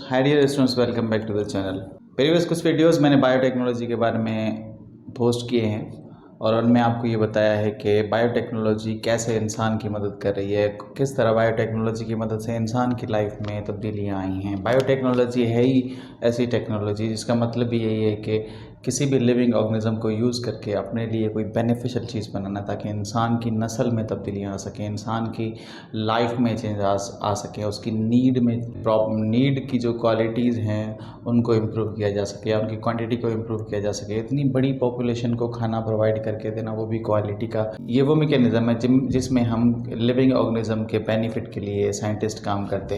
Hi dear students, welcome back to the channel. Previous कुछ videos मैंने biotechnology के बारे में पोस्ट किए हैं और उनमें आपको ये बताया है कि बायोटेक्नोलॉजी कैसे इंसान की मदद कर रही है, किस तरह बायोटेक्नोलॉजी की मदद से इंसान की लाइफ में तब्दीलियाँ आई हैं। बायोटेक्नोलॉजी है ही ऐसी टेक्नोलॉजी जिसका मतलब भी यही है कि किसी भी लिविंग ऑर्गेनिज्म को यूज़ करके अपने लिए कोई बेनिफिशियल चीज़ बनाना, ताकि इंसान की नस्ल में तब्दीलियाँ आ सकें, इंसान की लाइफ में चेंज आ सके, उसकी नीड की जो क्वालिटीज़ हैं उनको इम्प्रूव किया जा सके या उनकी क्वांटिटी को इम्प्रूव किया जा सके। इतनी बड़ी पॉपुलेशन को खाना प्रोवाइड करके देना, वो भी क्वालिटी का, ये वो मैकेनिज़्म है जिसमें हम लिविंग ऑर्गेनिज्म के बेनिफिट के लिए साइंटिस्ट काम करते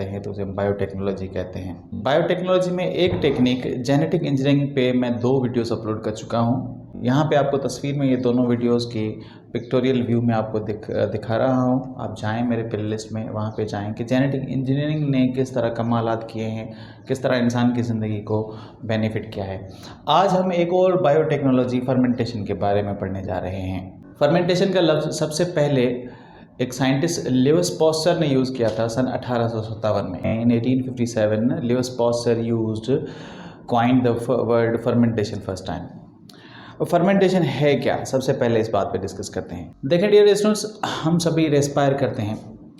हैं तो उसे हम बायोटेक्नोलॉजी कहते हैं। बायोटेक्नोलॉजी में एक टेक्निक जेनेटिक इंजीनियरिंग पे मैं 2 वीडियोस अपलोड कर चुका हूँ। यहाँ पे आपको तस्वीर में ये दोनों वीडियोस की पिक्टोरियल व्यू में आपको दिखा रहा हूँ। आप जाएं मेरे प्लेलिस्ट में, वहाँ पे जाएं कि जेनेटिक इंजीनियरिंग ने किस तरह कमालात किए हैं, किस तरह इंसान की ज़िंदगी को बेनिफिट किया है। आज हम एक और बायोटेक्नोलॉजी फर्मेंटेशन के बारे में पढ़ने जा रहे हैं। फर्मेंटेशन का लफ्ज़ सबसे पहले एक साइंटिस्ट लिविस पॉस्चर ने यूज़ किया था सन 1857 में। In 1857 Louis Pasteur coined the word fermentation first time. Fermentation है क्या, सबसे पहले इस बात पे डिस्कस करते हैं। देखें डियर स्टूडेंट्स, हम सभी रेस्पायर करते हैं।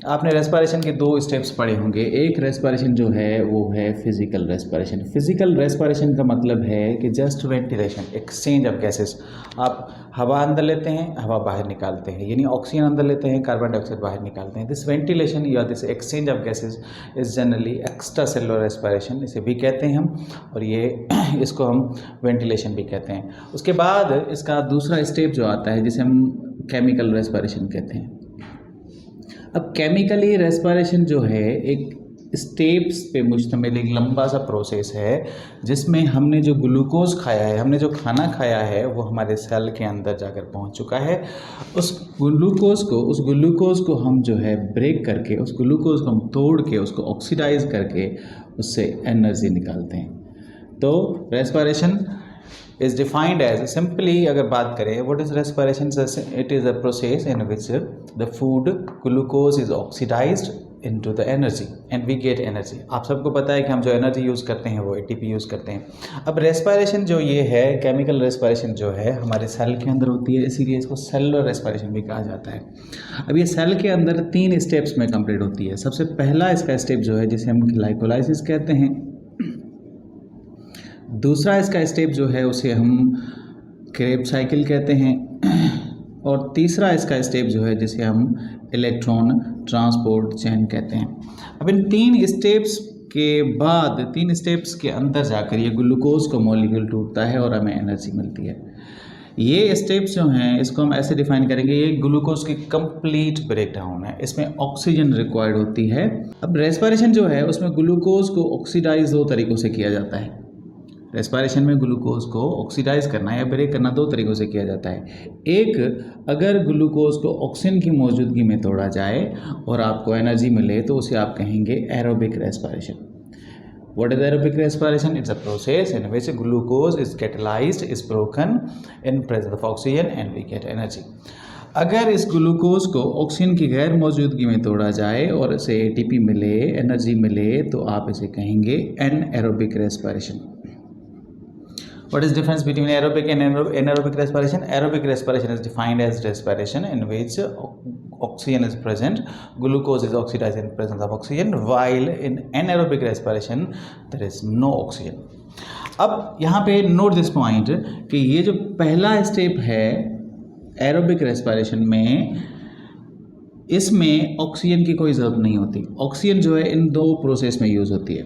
आपने रेस्पायरेशन के 2 स्टेप्स पढ़े होंगे। एक रेस्पायरेशन जो है वो है फिजिकल रेस्पायरेशन। फिजिकल रेस्पायरेशन का मतलब है कि just ventilation, exchange of gases. आप हवा अंदर लेते हैं, हवा बाहर निकालते हैं, यानी ऑक्सीजन अंदर लेते हैं, कार्बन डाइऑक्साइड बाहर निकालते हैं। दिस वेंटिलेशन या this exchange of gases is generally extra cellular respiration, इसे भी कहते हैं हम, और ये इसको हम वेंटिलेशन भी कहते हैं। उसके बाद इसका दूसरा स्टेप जो आता है जिसे हम केमिकल रेस्पायरेशन कहते हैं। अब केमिकली रेस्पायरेशन जो है एक स्टेप्स पे मुश्तमिल एक लंबा सा प्रोसेस है, जिसमें हमने जो ग्लूकोज खाया है, हमने जो खाना खाया है, वो हमारे सेल के अंदर जाकर पहुंच चुका है। उस ग्लूकोज को हम जो है ब्रेक करके, उस ग्लूकोज को हम तोड़ के, उसको ऑक्सीडाइज करके उससे एनर्जी निकालते हैं। तो respiration is defined as, simply अगर बात करें, what is respiration? It is a process in which the food glucose is oxidized into the energy and we get energy। आप सबको पता है कि हम जो एनर्जी यूज़ करते हैं वो ATP यूज़ करते हैं। अब रेस्पायरेशन जो ये है, केमिकल रेस्पायरेशन जो है हमारे सेल के अंदर होती है, इसीलिए इसको सेलुलर रेस्पायरेशन भी कहा जाता है। अब ये सेल के अंदर 3 स्टेप्स में कंप्लीट होती है। सबसे पहला इसका स्टेप जो है जिसे हम ग्लाइकोलाइसिस कहते हैं। दूसरा इसका स्टेप जो है उसे हम क्रेब्स साइकिल कहते हैं, और तीसरा इसका स्टेप जो है जिसे हम इलेक्ट्रॉन ट्रांसपोर्ट चेन कहते हैं। अब इन 3 स्टेप्स के बाद, 3 स्टेप्स के अंदर जाकर ये ग्लूकोज का मॉलिक्यूल टूटता है और हमें एनर्जी मिलती है। ये स्टेप्स जो हैं इसको हम ऐसे डिफाइन करेंगे, ये ग्लूकोज की कंप्लीट ब्रेकडाउन है, इसमें ऑक्सीजन रिक्वायर्ड होती है। अब रेस्पायरेशन जो है उसमें ग्लूकोज को ऑक्सीडाइज 2 तरीक़ों से किया जाता है। रेस्पायरेशन में ग्लूकोज को ऑक्सीडाइज करना या ब्रेक करना 2 तरीक़ों से किया जाता है। एक, अगर ग्लूकोज को ऑक्सीजन की मौजूदगी में तोड़ा जाए और आपको एनर्जी मिले तो उसे आप कहेंगे aerobic respiration. What is aerobic respiration? It's a process in which glucose is catalysed, is broken in presence of oxygen and we get energy. अगर इस ग्लूकोज को ऑक्सीजन की गैर मौजूदगी में तोड़ा जाए और इसे ATP मिले, एनर्जी मिले, तो आप इसे कहेंगे anaerobic respiration. What is difference between aerobic and anaerobic respiration? Aerobic respiration is defined as respiration in which oxygen is present, glucose is oxidized in presence of oxygen, while in anaerobic respiration there is no oxygen। अब यहाँ पे note this point कि ये जो पहला step है aerobic respiration में, इसमें ऑक्सीजन की कोई ज़रूरत नहीं होती। ऑक्सीजन जो है इन 2 प्रोसेस में यूज़ होती है।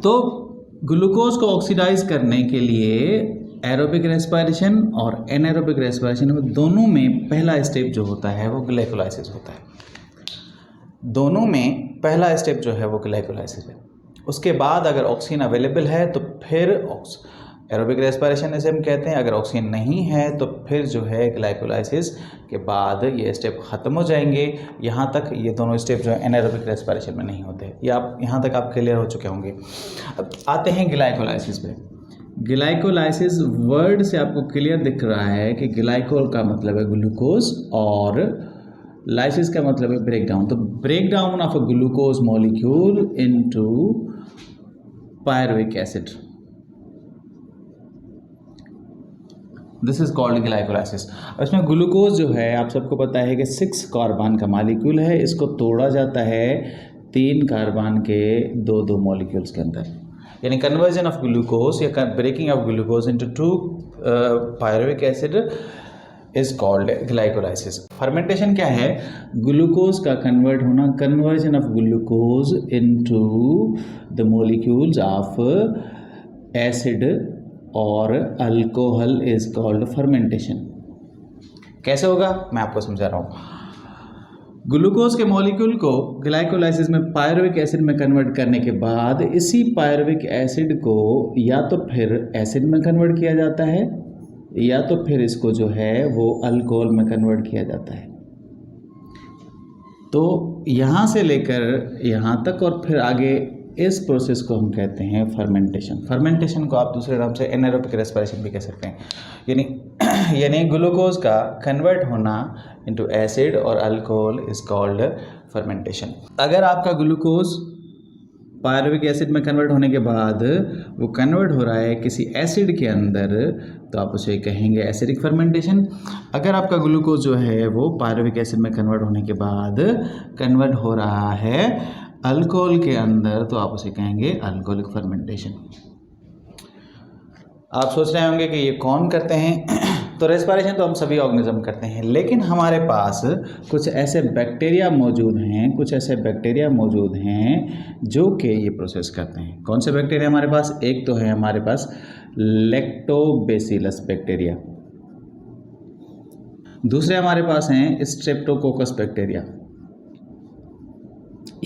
तो ग्लूकोज को ऑक्सीडाइज करने के लिए एरोबिक रेस्पिरेशन और एनाएरोबिक रेस्पिरेशन में, दोनों में पहला स्टेप जो होता है वो ग्लाइकोलाइसिस होता है। दोनों में पहला स्टेप जो है वो ग्लाइकोलाइसिस है। उसके बाद अगर ऑक्सीजन अवेलेबल है तो फिर एरोबिक रेस्पिरेशन इसे हम कहते हैं। अगर ऑक्सीजन नहीं है तो फिर जो है ग्लाइकोलाइसिस के बाद ये स्टेप ख़त्म हो जाएंगे। यहाँ तक ये दोनों स्टेप जो है एनाएरोबिक रेस्पिरेशन में नहीं होते। ये आप यहाँ तक आप क्लियर हो चुके होंगे। अब आते हैं ग्लाइकोलाइसिस पे। ग्लाइकोलाइसिस वर्ड से आपको क्लियर दिख रहा है कि ग्लाइकोल का मतलब है ग्लूकोज और लाइसिस का मतलब है ब्रेक डाउन। तो break down of a glucose molecule into pyruvic acid, this is called glycolysis. इसमें ग्लूकोज जो है आप सबको पता है कि 6 कार्बन का मॉलिक्यूल है, इसको तोड़ा जाता है 3 कार्बन के दो मॉलिक्यूल्स के अंदर, यानी कन्वर्जन ऑफ ग्लूकोज या breaking of glucose into 2 pyruvic acid is called glycolysis. Fermentation क्या है? ग्लूकोज का कन्वर्ट होना, conversion of glucose into the molecules of acid और अल्कोहल इज कॉल्ड फर्मेंटेशन। कैसे होगा मैं आपको समझा रहा हूँ। ग्लूकोज के मॉलिक्यूल को ग्लाइकोलाइसिस में पायरुविक एसिड में कन्वर्ट करने के बाद इसी पायरुविक एसिड को या तो फिर एसिड में कन्वर्ट किया जाता है या तो फिर इसको जो है वो अल्कोहल में कन्वर्ट किया जाता है। तो यहाँ से लेकर यहाँ तक और फिर आगे इस प्रोसेस को हम कहते हैं फर्मेंटेशन। फर्मेंटेशन को आप दूसरे नाम से एनारोबिक रेस्पिरेशन भी कह सकते हैं। यानी ग्लूकोज का कन्वर्ट होना इनटू एसिड और अल्कोहल इज कॉल्ड फर्मेंटेशन। अगर आपका ग्लूकोज पायरुविक एसिड में कन्वर्ट होने के बाद वो कन्वर्ट हो रहा है किसी एसिड के अंदर, तो आप उसे कहेंगे एसिडिक फर्मेंटेशन। अगर आपका ग्लूकोज जो है वो पायरुविक एसिड में कन्वर्ट होने के बाद कन्वर्ट हो रहा है अल्कोहल के अंदर, तो आप उसे कहेंगे अल्कोहलिक फर्मेंटेशन। आप सोच रहे होंगे कि ये कौन करते हैं? तो रेस्पिरेशन तो हम सभी ऑर्गेनिज्म करते हैं, लेकिन हमारे पास कुछ ऐसे बैक्टीरिया मौजूद हैं जो कि ये प्रोसेस करते हैं। कौन से बैक्टीरिया हमारे पास? एक तो है हमारे पास लैक्टोबैसिलस बैक्टीरिया, दूसरे हमारे पास हैं स्ट्रेप्टोकोकस बैक्टीरिया।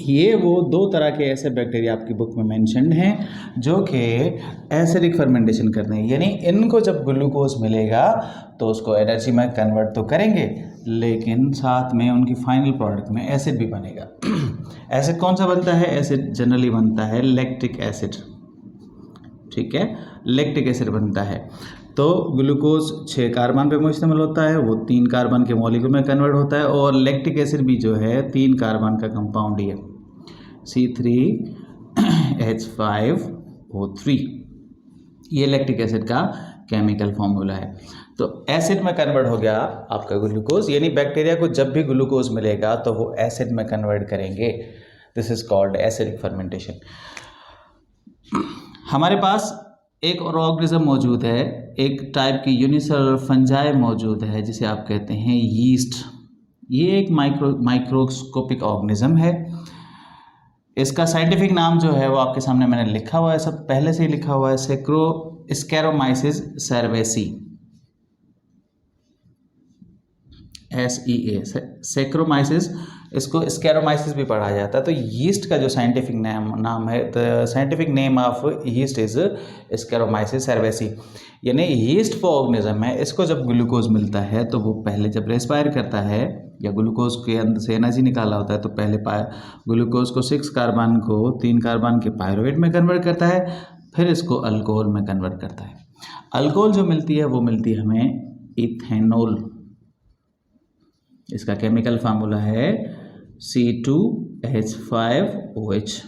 ये वो 2 तरह के ऐसे बैक्टीरिया आपकी बुक में मेंशन्ड हैं जो कि एसिडिक फर्मेंटेशन करते हैं। यानी इनको जब ग्लूकोज मिलेगा तो उसको एनर्जी में कन्वर्ट तो करेंगे, लेकिन साथ में उनकी फाइनल प्रोडक्ट में एसिड भी बनेगा। एसिड कौन सा बनता है? एसिड जनरली बनता है लैक्टिक एसिड, ठीक है, लैक्टिक एसिड बनता है। तो ग्लूकोज 6 कार्बन पे मुश्तमिल होता है, वो 3 कार्बन के मॉलिक्यूल में कन्वर्ट होता है, और लैक्टिक एसिड भी जो है 3 कार्बन का कंपाउंड ही है, C3H5O3। ये लैक्टिक एसिड का केमिकल फॉर्मूला है। तो एसिड में कन्वर्ट हो गया आपका ग्लूकोज, यानी बैक्टीरिया को जब भी ग्लूकोज मिलेगा तो वो एसिड में कन्वर्ट करेंगे। This is called acidic fermentation. हमारे पास एक और ऑर्गेनिज्म मौजूद है, एक टाइप की यूनिसेलुलर फंजाई मौजूद है जिसे आप कहते हैं यीस्ट। ये एक माइक्रोस्कोपिक ऑर्गेनिज्म है। इसका साइंटिफिक नाम जो है वो आपके सामने मैंने लिखा हुआ है, सब पहले से ही लिखा हुआ है, स्कैरोमाइसिस सर्वेसी, SEA, सेक्रोमाइसिस। इसको स्कैरोमाइसिस भी पढ़ा जाता है। तो यीस्ट का जो साइंटिफिक नाम है, the scientific name of yeast is Saccharomyces cerevisiae. यानी यीस्ट वो ऑर्गेनिज्म है, इसको जब ग्लूकोज मिलता है तो वो पहले जब रेस्पायर करता है या ग्लूकोज के अंदर से एनर्जी निकाला होता है तो पहले ग्लूकोज को 6 कार्बन को 3 कार्बन के पायरुवेट में कन्वर्ट करता है, फिर इसको अल्कोहल में कन्वर्ट करता है। अल्कोहल जो मिलती है वो मिलती है हमें इथेनॉल। इसका केमिकल फार्मूला है C2H5OH।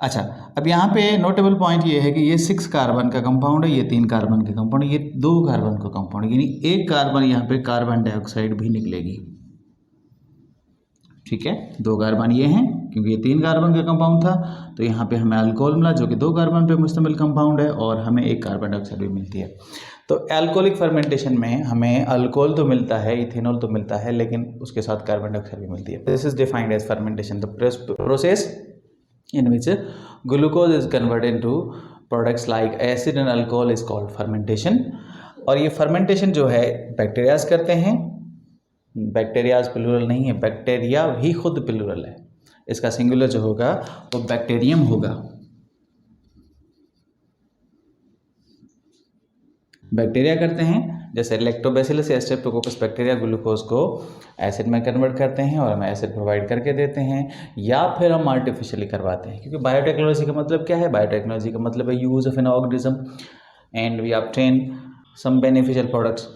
अच्छा, अब यहाँ पे नोटेबल पॉइंट ये है कि ये 6 कार्बन का कंपाउंड है, ये 3 कार्बन का कंपाउंड है, ये 2 कार्बन का कंपाउंड है, यानी 1 कार्बन यहाँ पे कार्बन डाइऑक्साइड भी निकलेगी। ठीक है, 2 कार्बन ये हैं क्योंकि ये 3 कार्बन का कंपाउंड था, तो यहाँ पे हमें अल्कोहल मिला जो कि 2 कार्बन पे मुश्तमिल कंपाउंड है, और हमें 1 कार्बन डाइऑक्साइड भी मिलती है। तो एल्कोहलिक फर्मेंटेशन में हमें अल्कोहल तो मिलता है, इथेनॉल तो मिलता है, लेकिन उसके साथ कार्बन डाइऑक्साइड भी मिलती है। This is defined as fermentation, the process in which glucose is converted into products like acid and alcohol is called fermentation। और ये fermentation जो है बैक्टीरियाज करते हैं, बैक्टीरियाज प्लूरल नहीं है, बैक्टीरिया ही खुद प्लूरल है, इसका सिंगुलर जो होगा वो बैक्टीरियम होगा। बैक्टीरिया करते हैं, जैसे लैक्टोबैसिलस या स्ट्रेप्टोकोकस बैक्टीरिया ग्लूकोज को एसिड में कन्वर्ट करते हैं और हमें एसिड प्रोवाइड करके देते हैं, या फिर हम आर्टिफिशियली करवाते हैं। क्योंकि बायोटेक्नोलॉजी का मतलब क्या है? बायोटेक्नोलॉजी का मतलब है use of an organism and we obtain some beneficial products.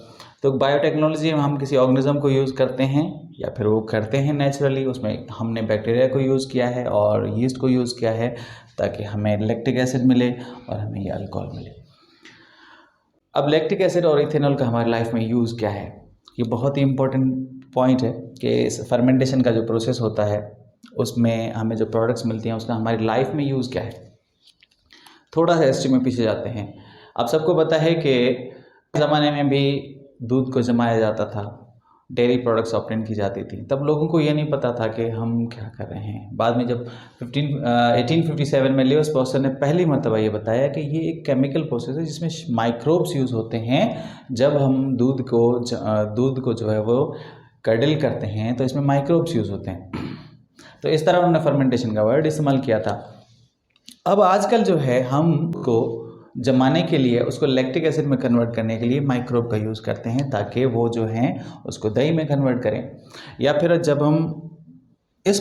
तो बायोटेक्नोलॉजी में हम किसी ऑर्गेनिज्म को यूज़ करते हैं या फिर वो करते हैं नेचुरली, उसमें हमने बैक्टीरिया को यूज़ किया है और यीस्ट को यूज़ किया है ताकि हमें लैक्टिक एसिड मिले और हमें ये अल्कोहल मिले। अब लैक्टिक एसिड और इथेनॉल का हमारी लाइफ में यूज़ क्या है, ये बहुत ही इम्पोर्टेंट पॉइंट है कि इस फर्मेंटेशन का जो प्रोसेस होता है उसमें हमें जो प्रोडक्ट्स मिलती हैं उसका हमारी लाइफ में यूज़ क्या है। थोड़ा सा हिस्ट्री में पीछे जाते हैं। आप सबको पता है कि ज़माने में भी दूध को जमाया जाता था, डेयरी प्रोडक्ट्स ऑब्टेन की जाती थी, तब लोगों को ये नहीं पता था कि हम क्या कर रहे हैं। बाद में जब 1857 में लियोस पॉस्टर ने पहली मरतबा ये बताया कि ये एक केमिकल प्रोसेस है जिसमें माइक्रोब्स यूज़ होते हैं। जब हम दूध को जो है वो कडल करते हैं तो इसमें माइक्रोब्स यूज़ होते हैं। तो इस तरह उन्होंने फर्मेंटेशन का वर्ड इस्तेमाल किया था। अब आजकल जो है हमको जमाने के लिए उसको लैक्टिक एसिड में कन्वर्ट करने के लिए माइक्रोब का यूज़ करते हैं ताकि वो जो हैं उसको दही में कन्वर्ट करें। या फिर जब हम इस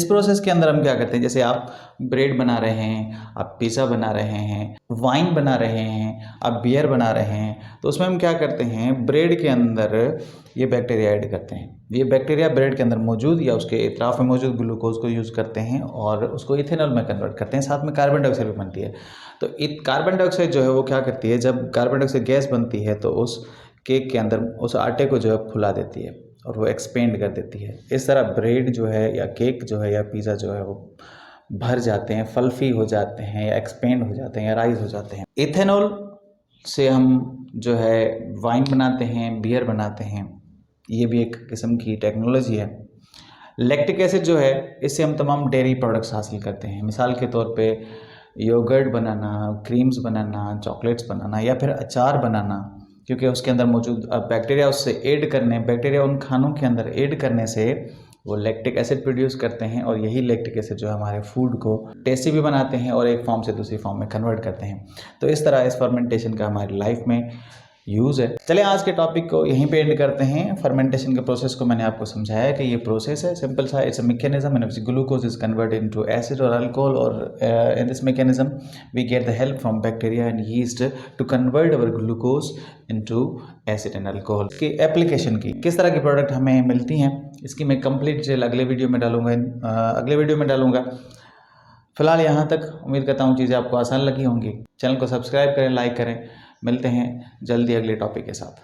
प्रोसेस के अंदर हम क्या करते हैं, जैसे आप ब्रेड बना रहे हैं, आप पिज़्ज़ा बना रहे हैं, वाइन बना रहे हैं, आप बियर बना रहे हैं, तो उसमें हम क्या करते हैं, ब्रेड के अंदर ये बैक्टीरिया ऐड करते हैं। ये बैक्टीरिया ब्रेड के अंदर मौजूद या उसके इतराफ़ में मौजूद ग्लूकोज को यूज़ करते हैं और उसको इथेनॉल में कन्वर्ट करते हैं। साथ में कार्बन डाइऑक्साइड भी बनती है। तो कार्बन डाइऑक्साइड जो है वो क्या करती है, जब कार्बन डाइऑक्साइड गैस बनती है तो उस केक के अंदर उस आटे को जो है फुला देती है और वो एक्सपेंड कर देती है। इस तरह ब्रेड जो है या केक जो है या पिज़्ज़ा जो है वो भर जाते हैं, फल्फी हो जाते हैं या एक्सपेंड हो जाते हैं या राइज हो जाते हैं। इथेनॉल से हम जो है वाइन बनाते हैं, बियर बनाते हैं, ये भी एक किस्म की टेक्नोलॉजी है। लैक्टिक एसिड जो है इससे हम तमाम डेयरी प्रोडक्ट्स हासिल करते हैं। मिसाल के तौर पे योगर्ट बनाना, क्रीम्स बनाना, चॉकलेट्स बनाना या फिर अचार बनाना, क्योंकि उसके अंदर मौजूद बैक्टीरिया उन खानों के अंदर ऐड करने से वो लैक्टिक एसिड प्रोड्यूस करते हैं और यही लैक्टिक एसिड जो है हमारे फूड को टेस्टी भी बनाते हैं और एक फॉर्म से दूसरी फॉर्म में कन्वर्ट करते हैं। तो इस तरह इस फर्मेंटेशन का हमारी लाइफ में यूज़ है। चलिए आज के टॉपिक को यहीं पे एंड करते हैं। फर्मेंटेशन के प्रोसेस को मैंने आपको समझाया कि ये प्रोसेस है सिंपल सा, it's a mechanism in which glucose is converted into acid और अल्कोहल, और in this mechanism we get the help from bacteria and yeast to convert our glucose into acid and alcohol. की application की किस तरह की product हमें मिलती हैं इसकी मैं कंप्लीट डिटेल अगले वीडियो में डालूंगा। फिलहाल यहाँ तक उम्मीद करता हूँ चीज़ें आपको आसान लगी होंगी। चैनल को सब्सक्राइब करें, लाइक करें। मिलते हैं जल्दी अगले टॉपिक के साथ।